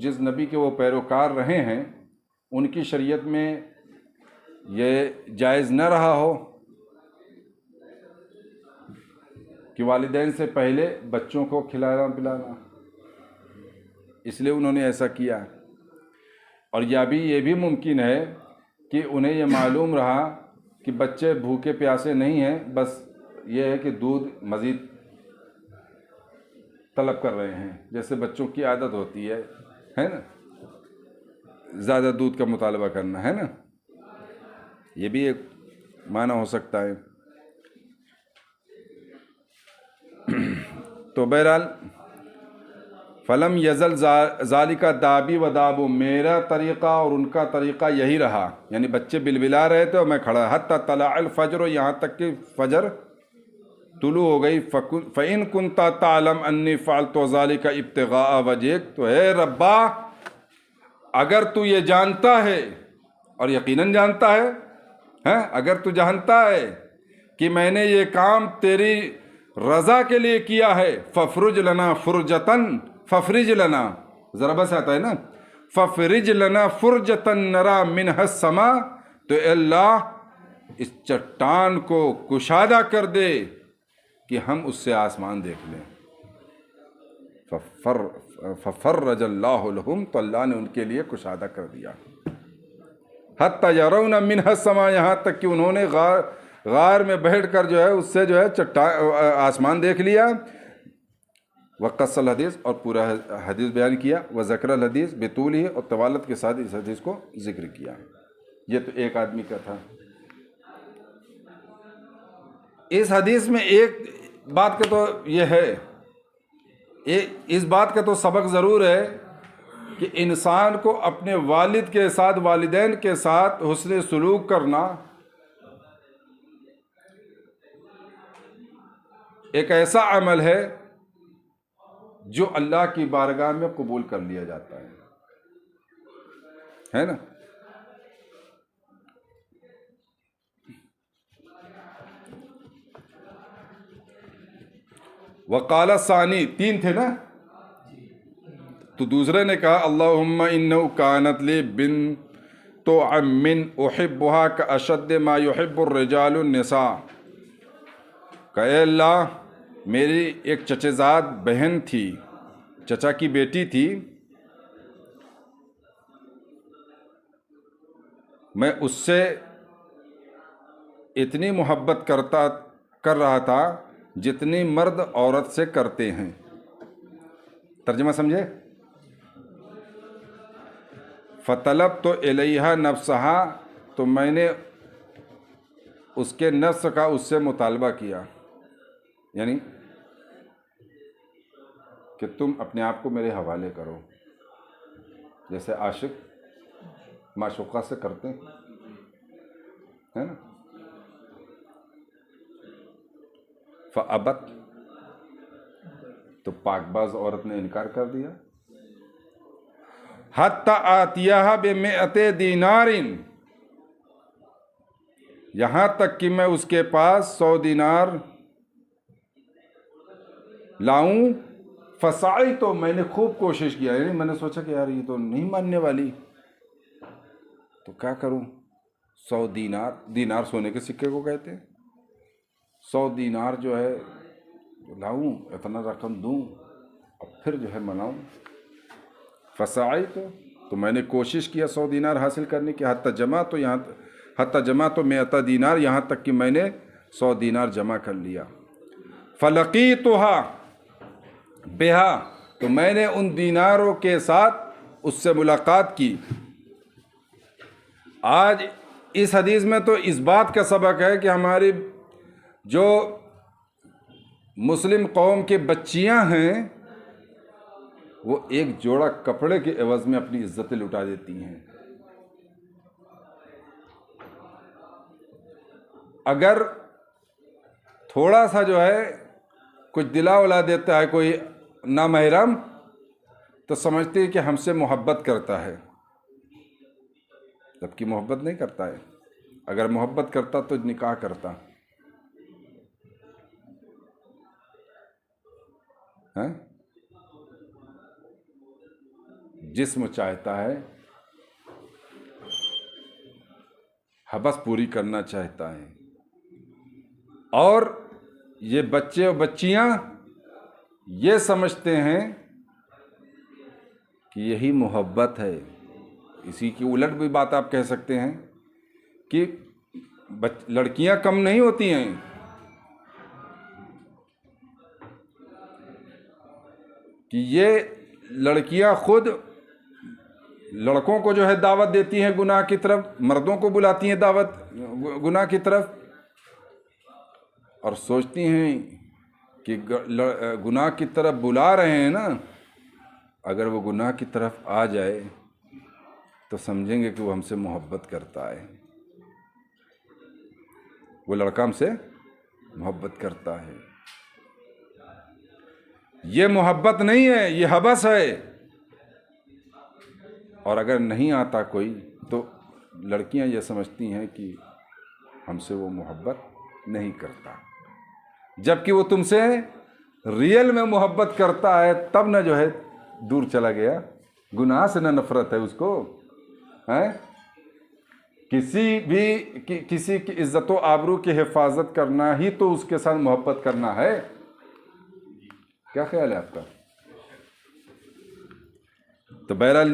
B: جس نبی کے وہ پیروکار رہے ہیں ان کی شریعت میں یہ جائز نہ رہا ہو کہ والدین سے پہلے بچوں کو کھلانا پلانا، اس لیے انہوں نے ایسا کیا. اور یہ بھی ممکن ہے کہ انہیں یہ معلوم رہا کہ بچے بھوکے پیاسے نہیں ہیں، بس یہ ہے کہ دودھ مزید طلب کر رہے ہیں، جیسے بچوں کی عادت ہوتی ہے نا، زیادہ دودھ کا مطالبہ کرنا، ہے نا. یہ بھی ایک معنی ہو سکتا ہے. تو بہرحال فلم یزل ذالک دابی و دابو، میرا طریقہ اور ان کا طریقہ یہی رہا. یعنی بچے بلبلا رہے تھے اور میں کھڑا، حتی طلع الفجر، یہاں تک کہ فجر طلوع ہو گئی. فَإِن كُنْتَ تَعْلَمْ أَنِّي فَعَلْتُ ذَلِكَ ابْتِغَاءَ وَجْهِكَ، تو اے ربا اگر تو یہ جانتا ہے، اور یقیناً جانتا ہے، اگر تو جانتا ہے کہ میں نے یہ کام تیری رضا کے لیے کیا ہے، فَفْرُجْ لَنَا فُرْجَةً، فَفْرِجْ لَنَا ضربہ سے آتا ہے نا، فَفْرِجْ لَنَا فُرْجَةً نَرَى مِنْهَا السَّمَاء، تو اے اللہ اس چٹان کو کشادہ کر دے کہ ہم اس سے آسمان دیکھ لیں. فَفَرَّجَ اللَّهُ لَهُمْ، تو اللہ نے ان کے لیے کشادہ کر دیا. حَتَّى يَرَوْنَ مِنْهَا السَّمَاء، یہاں تک کہ انہوں نے غار میں بیٹھ کر جو ہے اس سے جو ہے آسمان دیکھ لیا. وقص الحدیث، اور پورا حدیث بیان کیا. وذکر الحدیث بطول ہی، اور طوالت کے ساتھ اس حدیث کو ذکر کیا. یہ تو ایک آدمی کا تھا. اس حدیث میں ایک بات کا تو یہ ہے، اس بات کا تو سبق ضرور ہے کہ انسان کو اپنے والد کے ساتھ، والدین کے ساتھ حسن سلوک کرنا ایک ایسا عمل ہے جو اللہ کی بارگاہ میں قبول کر لیا جاتا ہے نا. وقال ثانی، تین تھے نا، تو دوسرے نے کہا اللہم انہو کانت لی بنت عم احبها کاشد ما یحب الرجال النساء، کہ اے اللہ میری ایک چچے زاد بہن تھی، چچا کی بیٹی تھی، میں اس سے اتنی محبت کر رہا تھا جتنی مرد عورت سے کرتے ہیں۔ ترجمہ سمجھے؟ فطلبت الیہا نفسہا، تو میں نے اس کے نفس کا اس سے مطالبہ کیا، یعنی کہ تم اپنے آپ کو میرے حوالے کرو، جیسے عاشق معشوقہ سے کرتے ہیں نا۔ فابت، تو پاک باز عورت نے انکار کر دیا۔ حتی آتیہا بمئت دینار، یہاں تک کہ میں اس کے پاس 100 دینار لاؤں۔ فسعی، تو میں نے خوب کوشش کیا، یعنی میں نے سوچا کہ یار یہ تو نہیں ماننے والی، تو کیا کروں؟ 100 دینار سونے کے سکے کو کہتے ہیں، 100 دینار جو ہے لاؤں، اتنا رقم دوں اور پھر جو ہے مناؤں۔ فسعی، تو میں نے کوشش کیا 100 دینار حاصل کرنے کی، حتی جمع تو 100 دینار، یہاں تک کہ میں نے 100 دینار جمع کر لیا۔ فلقیتھا بہا، تو میں نے ان دیناروں کے ساتھ اس سے ملاقات کی۔ آج اس حدیث میں تو اس بات کا سبق ہے کہ ہماری جو مسلم قوم کے بچیاں ہیں وہ ایک جوڑا کپڑے کے عوض میں اپنی عزتیں لٹا دیتی ہیں۔ اگر تھوڑا سا جو ہے کچھ دلا ولا دیتا ہے کوئی نامحرم، تو سمجھتے ہیں کہ ہم سے محبت کرتا ہے، جبکہ محبت نہیں کرتا ہے۔ اگر محبت کرتا تو نکاح کرتا ہے۔ جسم چاہتا ہے، حبس پوری کرنا چاہتا ہے، اور یہ بچے اور بچیاں یہ سمجھتے ہیں کہ یہی محبت ہے۔ اسی کی الٹ بھی بات آپ کہہ سکتے ہیں کہ لڑکیاں کم نہیں ہوتی ہیں، کہ یہ لڑکیاں خود لڑکوں کو جو ہے دعوت دیتی ہیں گناہ کی طرف، مردوں کو بلاتی ہیں دعوت گناہ کی طرف، اور سوچتی ہیں کہ گناہ کی طرف بلا رہے ہیں نا، اگر وہ گناہ کی طرف آ جائے تو سمجھیں گے کہ وہ ہم سے محبت کرتا ہے، وہ لڑکا ہم سے محبت کرتا ہے۔ یہ محبت نہیں ہے، یہ حبس ہے۔ اور اگر نہیں آتا کوئی تو لڑکیاں یہ سمجھتی ہیں کہ ہم سے وہ محبت نہیں کرتا، جبکہ وہ تم سے ریئل میں محبت کرتا ہے، تب نہ جو ہے دور چلا گیا۔ گناہ سے نہ نفرت ہے اس کو، کسی کی عزت و آبرو کی حفاظت کرنا ہی تو اس کے ساتھ محبت کرنا ہے۔ کیا خیال ہے آپ کا؟ تو بہرحال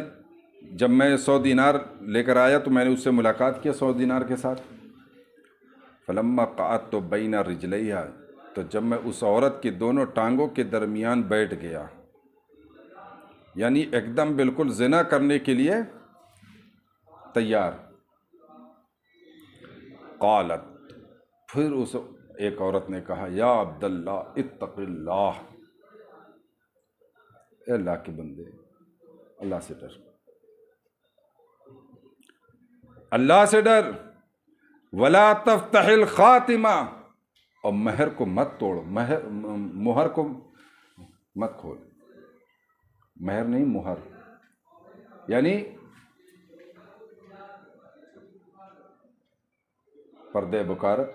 B: جب میں 100 دینار لے کر آیا تو میں نے اس سے ملاقات کیا 100 دینار کے ساتھ۔ فلما قعدت بین رجلیہا، تو جب میں اس عورت کی دونوں ٹانگوں کے درمیان بیٹھ گیا، یعنی ایک دم بالکل زنا کرنے کے لیے تیار۔ قالت، پھر اس ایک عورت نے کہا، یا عبداللہ اتق اللہ، اے اللہ کے بندے اللہ سے ڈر، اللہ سے ڈر، ولا تفتح الخاتمہ، اور مہر کو مت توڑ، مہر کو مت کھول، مہر نہیں مہر، یعنی پردے بکارت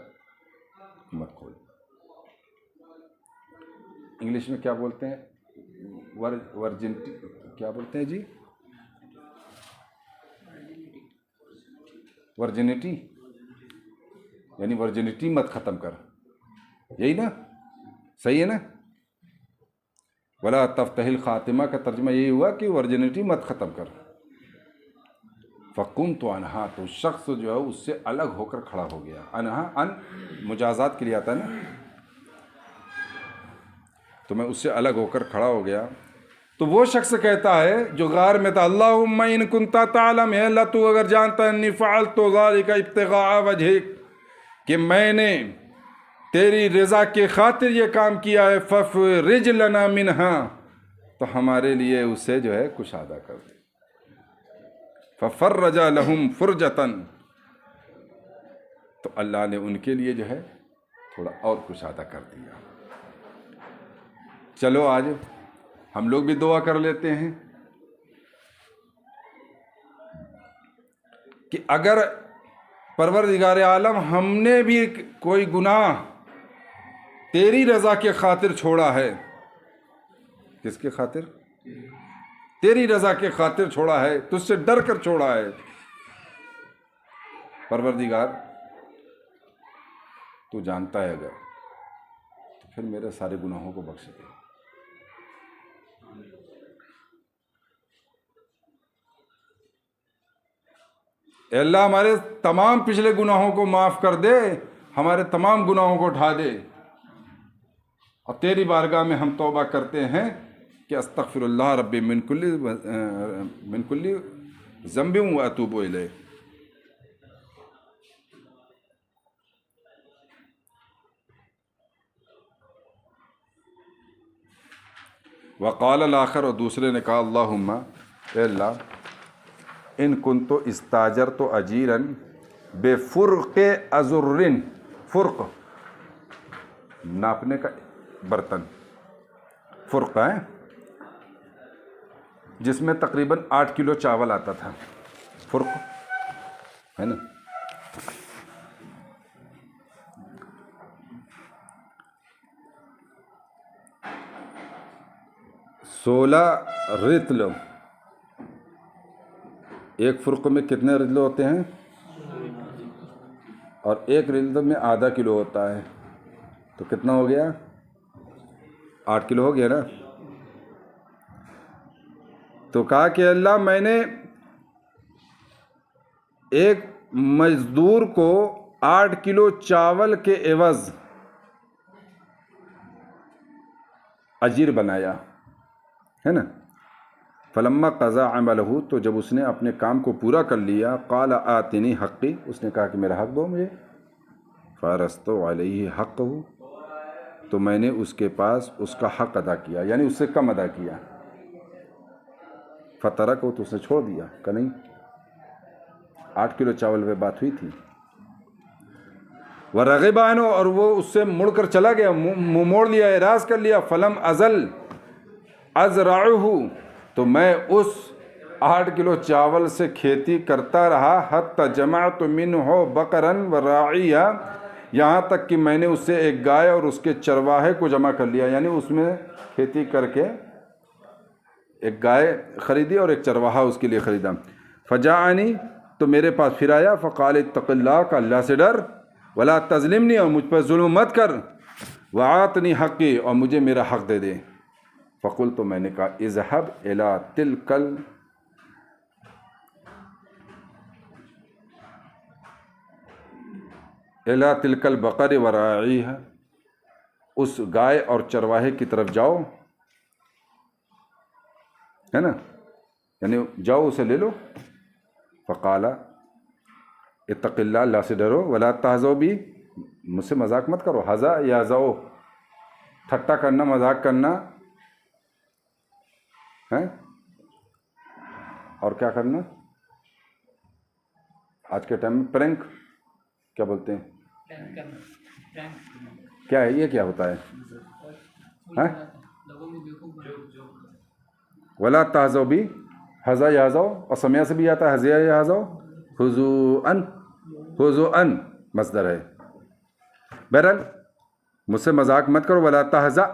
B: مت کھول۔ انگلش میں کیا بولتے ہیں؟ ورجنٹی، کیا بولتے ہیں جی؟ ورجنٹی، یعنی ورجنٹی مت ختم کر، یہی نا؟ صحیح ہے نا؟ ولا تفتح الخاتمہ کا ترجمہ یہی ہوا کہ ورجنٹی مت ختم کر۔ فقمت عنہا، تو شخص جو ہے اس سے الگ ہو کر کھڑا ہو گیا۔ عنہا ان مجازات کے لیے آتا ہے نا، تو میں اس سے الگ ہو کر کھڑا ہو گیا۔ تو وہ شخص کہتا ہے جو غار میں تھا، اللہم ان کنت تعلم، اے اللہ تو اگر جانتا انی فعلت ذلک ابتغاء وجہک، کہ میں نے تیری رضا کے خاطر یہ کام کیا ہے، ففرج لنا منہا، تو ہمارے لیے اسے جو ہے کشادہ کر دے۔ ففرج لہم فرجتاً، تو اللہ نے ان کے لیے جو ہے تھوڑا اور کشادہ کر دیا۔ چلو آج ہم لوگ بھی دعا کر لیتے ہیں کہ اگر پروردگار عالم ہم نے بھی کوئی گناہ تیری رضا کے خاطر چھوڑا ہے، کس کے خاطر؟ تیری رضا کے خاطر چھوڑا ہے، تجھ سے ڈر کر چھوڑا ہے، پروردگار تو جانتا ہے اگر، تو پھر میرے سارے گناہوں کو بخش دے۔ اے اللہ ہمارے تمام پچھلے گناہوں کو معاف کر دے، ہمارے تمام گناہوں کو اٹھا دے، اور تیری بارگاہ میں ہم توبہ کرتے ہیں کہ استغفر اللہ ربی من کل ذنب و اتوب الیہ۔ وقال الآخر، اور دوسرے نے کہا، اللہم، اے اللہ، ان کنت استاجرت اجیرا بفرق ازر، فرق ناپنے کا برتن، فرق ہے جس میں تقریباً 8 کلو چاول آتا تھا، فرق ہے نا۔ سولہ رتل، ایک فرق میں کتنے رتل ہوتے ہیں؟ اور ایک رتل میں آدھا کلو ہوتا ہے، تو کتنا ہو گیا؟ 8 کلو ہو گیا نا۔ تو کہا کہ اللہ میں نے ایک مزدور کو 8 کلو چاول کے عوض اجیر بنایا ہے نا۔ فلما قضا عملہ، تو جب اس نے اپنے کام کو پورا کر لیا، قال آتنی حقی، اس نے کہا کہ میرا حق دو مجھے، فارست علیہ حقہ، تو میں نے اس کے پاس اس کا حق ادا کیا، یعنی اس سے کم ادا کیا۔ فترکہ، تو اس نے چھوڑ دیا کہ نہیں، 8 کلو چاول پہ بات ہوئی تھی۔ ورغب عنہ، اور وہ اس سے مڑ کر چلا گیا، منہ موڑ لیا، اعراض کر لیا۔ فلم ازل ازرعہ، تو میں اس 8 کلو چاول سے کھیتی کرتا رہا، حتی جمعت منہ بقرا وراعیہ، یہاں تک کہ میں نے اس سے ایک گائے اور اس کے چرواہے کو جمع کر لیا، یعنی اس میں کھیتی کر کے ایک گائے خریدی اور ایک چرواہا اس کے لیے خریدا۔ فجاءنی، تو میرے پاس پھر آیا، فقال اتق اللہ، کا اللہ سے ڈر، ولا تظلمنی، اور مجھ پر ظلم مت کر، وآتنی حقی، اور مجھے میرا حق دے دے۔ فقلت، تو میں نے کہا، اذهب الى تلک البقر وراعیہ، اس گائے اور چرواہے کی طرف جاؤ، ہے نا، یعنی جاؤ اسے لے لو۔ فقال، اتق اللہ، اللہ سے ڈرو، ولا تہزؤ بی، مجھ سے مذاق مت کرو، ہزا یہزؤ، ٹھٹا کرنا، مذاق کرنا ہے، اور کیا کرنا آج کے ٹائم میں پرینک کیا بولتے ہیں، کیا ہے یہ، کیا ہوتا ہے؟ ولا تہزؤ بی، ہزا یہزؤ، اور سمیہ سے بھی آتا ہے ہزیا یہزؤ، ہزوءً، ہزوءً مصدر ہے۔ بہرحال مجھ سے مذاق مت کرو، ولا تہزأ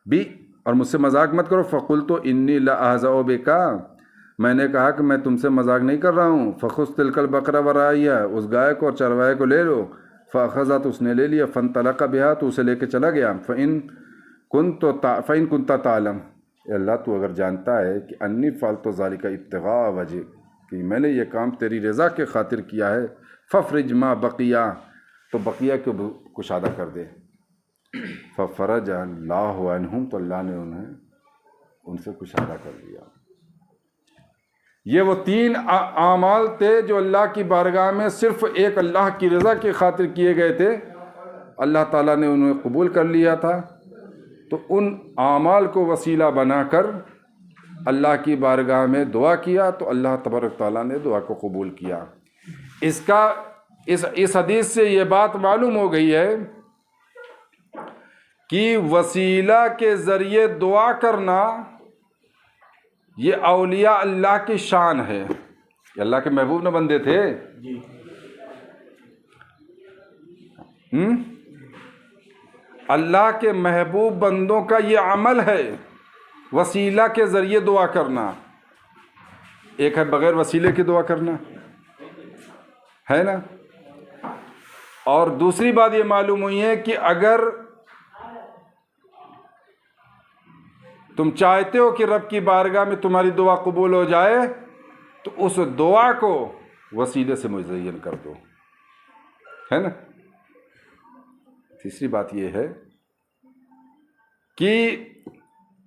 B: بی، اور مجھ سے مذاق مت کرو. فقلت انی لاہزأ بک، میں نے کہا کہ میں تم سے مذاق نہیں کر رہا ہوں. فخذ تلک البقرہ ورعیہ، اس گائے کو اور چروائے کو لے لو. فاخذت، اس نے لے لیا. فانطلق بها، تو اسے لے کے چلا گیا. فإن كنت تعلم، اے اللہ تو اگر جانتا ہے کہ انی فعلت ذلك ابتغاء وجہ، کہ میں نے یہ کام تیری رضا کے خاطر کیا ہے، ففرج ما بقیہ، تو بقیہ کو کشادہ کر دے. ففرج اللہ عنہم، تو اللہ نے انہیں ان سے کشادہ کر دیا. یہ وہ 3 اعمال تھے جو اللہ کی بارگاہ میں صرف ایک اللہ کی رضا کی خاطر کیے گئے تھے. اللہ تعالیٰ نے انہیں قبول کر لیا تھا. تو ان اعمال کو وسیلہ بنا کر اللہ کی بارگاہ میں دعا کیا تو اللہ تبارک تعالیٰ نے دعا کو قبول کیا. اس حدیث سے یہ بات معلوم ہو گئی ہے کہ وسیلہ کے ذریعے دعا کرنا یہ اولیاء اللہ کی شان ہے. یہ اللہ کے محبوب نہ بندے تھے. اللہ کے محبوب بندوں کا یہ عمل ہے وسیلہ کے ذریعے دعا کرنا. ایک ہے بغیر وسیلے کی دعا کرنا، ہے نا. اور دوسری بات یہ معلوم ہوئی ہے کہ اگر تم چاہتے ہو کہ رب کی بارگاہ میں تمہاری دعا قبول ہو جائے تو اس دعا کو وسیلے سے مزین کر دو، ہے نا. تیسری بات یہ ہے کہ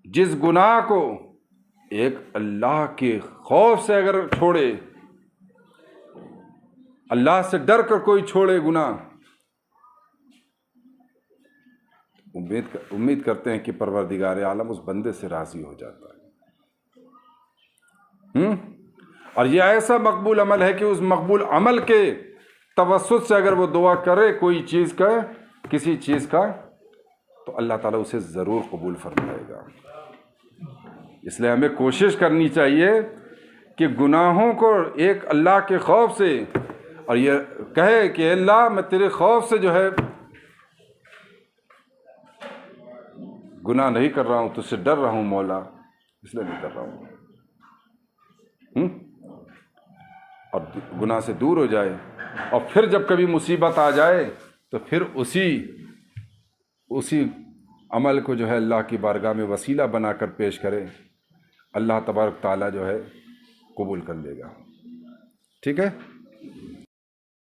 B: جس گناہ کو ایک اللہ کے خوف سے اگر چھوڑے، اللہ سے ڈر کر کوئی چھوڑے گناہ، امید کرتے ہیں کہ پروردگار عالم اس بندے سے راضی ہو جاتا ہے. اور یہ ایسا مقبول عمل ہے کہ اس مقبول عمل کے توسط سے اگر وہ دعا کرے کوئی چیز کا، کسی چیز کا، تو اللہ تعالیٰ اسے ضرور قبول فرمائے گا. اس لیے ہمیں کوشش کرنی چاہیے کہ گناہوں کو ایک اللہ کے خوف سے، اور یہ کہے کہ اللہ میں تیرے خوف سے جو ہے گناہ نہیں کر رہا ہوں، تجھ سے ڈر رہا ہوں مولا، اس لیے نہیں کر رہا ہوں. اور گناہ سے دور ہو جائے، اور پھر جب کبھی مصیبت آ جائے تو پھر اسی عمل کو جو ہے اللہ کی بارگاہ میں وسیلہ بنا کر پیش کرے. اللہ تبارک تعالیٰ جو ہے قبول کر لے گا. ٹھیک ہے.